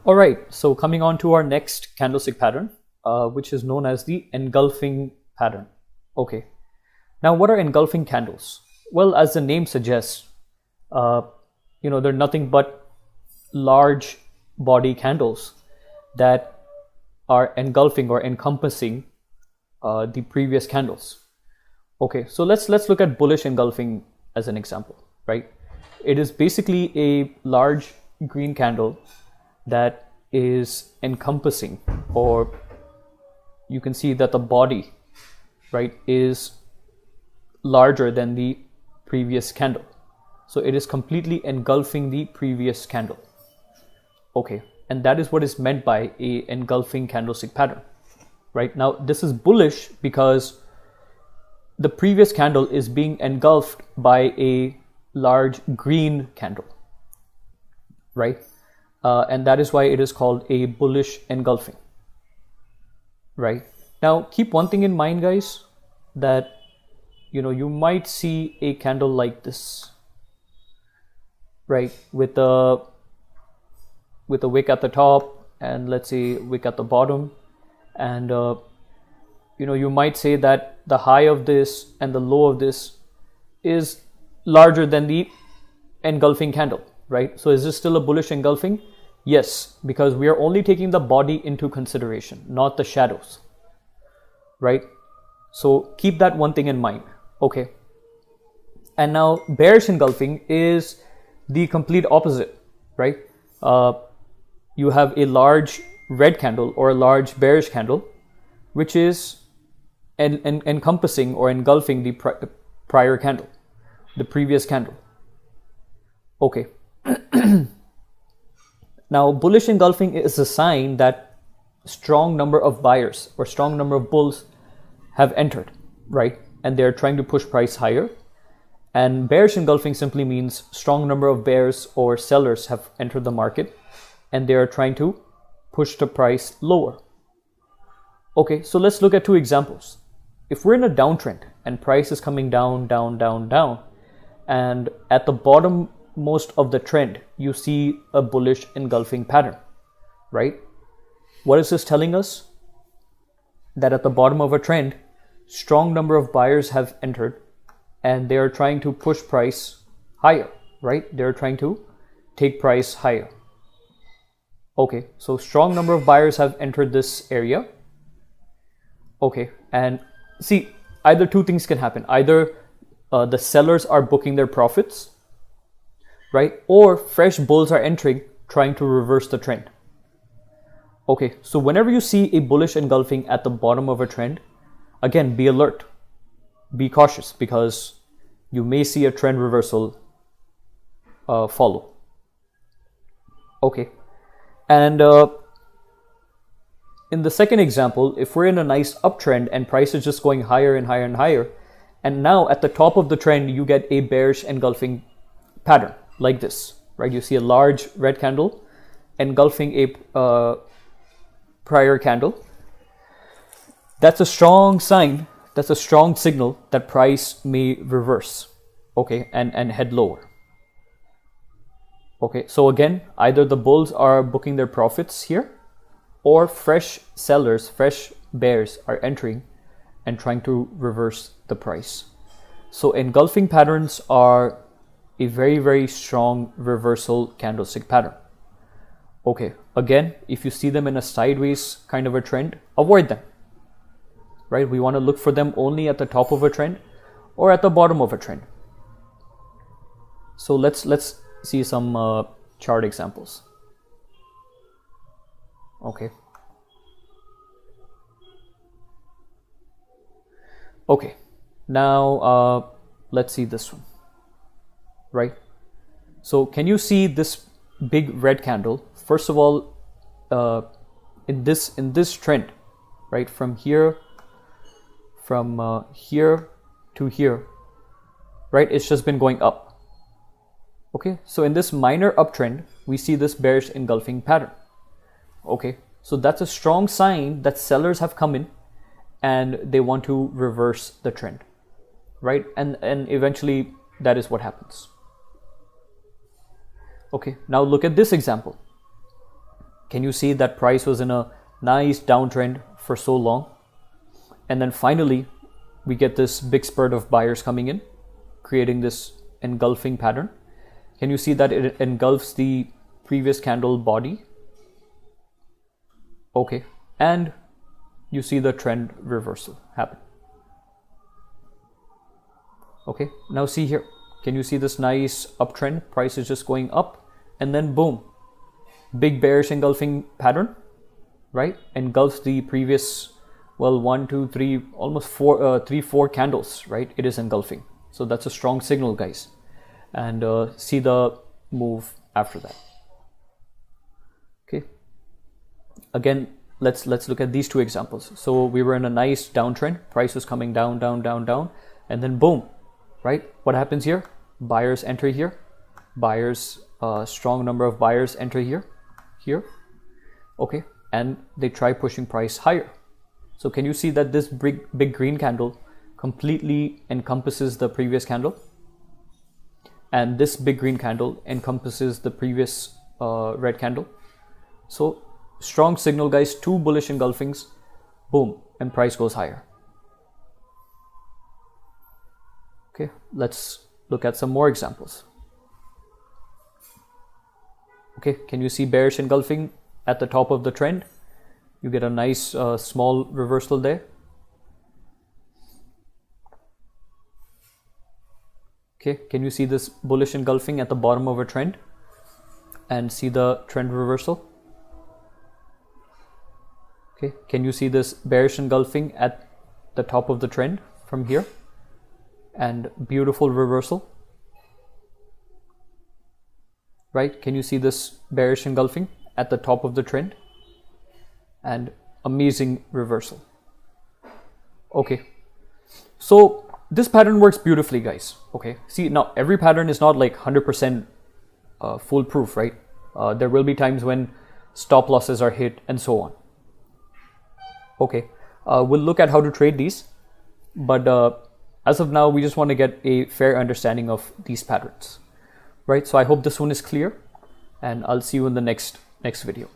All right, so coming on to our next candlestick pattern, which is known as the engulfing pattern. Okay, now what are engulfing candles? Well, as the name suggests, they're nothing but large body candles that are engulfing or encompassing the previous candles. Okay, so let's look at bullish engulfing as an example, right? It is basically a large green candle that is encompassing, or you can see that the body, right, is larger than the previous candle. So it is completely engulfing the previous candle. Okay, and that is what is meant by a engulfing candlestick pattern, right? Now this is bullish because the previous candle is being engulfed by a large green candle, right? And that is why it is called a bullish engulfing, right? Now keep one thing in mind, guys, that you might see a candle like this, right, with a wick at the top and let's say wick at the bottom, and you might say that the high of this and the low of this is larger than the engulfing candle, right? So is this still a bullish engulfing? Yes, because we are only taking the body into consideration, not the shadows, right? So keep that one thing in mind. Okay, and now bearish engulfing is the complete opposite, right? You have a large red candle or a large bearish candle, which is encompassing or engulfing the prior candle, the previous candle. Okay. Now, bullish engulfing is a sign that strong number of buyers or strong number of bulls have entered, right? And they're trying to push price higher. And bearish engulfing simply means strong number of bears or sellers have entered the market and they are trying to push the price lower. Okay, so let's look at two examples. If we're in a downtrend and price is coming down, down, down, down, and at the bottom most of the trend, you see a bullish engulfing pattern, right? What is this telling us? That at the bottom of a trend, strong number of buyers have entered and they are trying to push price higher, right? They're trying to take price higher. Okay, so strong number of buyers have entered this area. Okay, and see, either two things can happen. Either the sellers are booking their profits, right? Or fresh bulls are entering, trying to reverse the trend. Okay, so whenever you see a bullish engulfing at the bottom of a trend, again, be alert, be cautious, because you may see a trend reversal follow. Okay, and in the second example, if we're in a nice uptrend and price is just going higher and higher and higher, and now at the top of the trend, you get a bearish engulfing pattern like this, right? You see a large red candle engulfing a prior candle. That's a strong sign, that's a strong signal that price may reverse, okay, and head lower. Okay, so again, either the bulls are booking their profits here, or fresh sellers, fresh bears are entering and trying to reverse the price. So engulfing patterns are a very, very strong reversal candlestick pattern. Okay, again, if you see them in a sideways kind of a trend, avoid them, right? We want to look for them only at the top of a trend or at the bottom of a trend. So let's see some chart examples. Okay. Okay, now let's see this one, right? So can you see this big red candle? First of all, in this trend, right, from here to here, right, it's just been going up. Okay, so in this minor uptrend, we see this bearish engulfing pattern. Okay, so that's a strong sign that sellers have come in and they want to reverse the trend, right? And eventually that is what happens. Okay, now look at this example. Can you see that price was in a nice downtrend for so long? And then finally, we get this big spurt of buyers coming in, creating this engulfing pattern. Can you see that it engulfs the previous candle body? Okay, and you see the trend reversal happen. Okay, now see here. Can you see this nice uptrend? Price is just going up, and then boom, big bearish engulfing pattern, right? Engulfs the previous, well, 1, 2, 3, almost 4 candles, right? It is engulfing. So that's a strong signal, guys. And see the move after that. Okay. Again, let's look at these two examples. So we were in a nice downtrend. Price was coming down, down, down, down, and then boom, right? What happens here? Buyers enter here. Buyers, strong number of buyers enter here. Okay, and they try pushing price higher. So can you see that this big green candle completely encompasses the previous candle, and this big green candle encompasses the previous red candle? So strong signal, guys. 2 bullish engulfings, boom, and price goes higher. Okay, let's look at some more examples. Okay, can you see bearish engulfing at the top of the trend? You get a nice small reversal there. Okay, can you see this bullish engulfing at the bottom of a trend and see the trend reversal? Okay, can you see this bearish engulfing at the top of the trend from here and beautiful reversal? Right, can you see this bearish engulfing at the top of the trend and amazing reversal? Okay, so this pattern works beautifully, guys. Okay, see, now every pattern is not like 100% foolproof, right? There will be times when stop losses are hit and so on. Okay, we'll look at how to trade these, but as of now, we just want to get a fair understanding of these patterns, right? So I hope this one is clear, and I'll see you in the next video.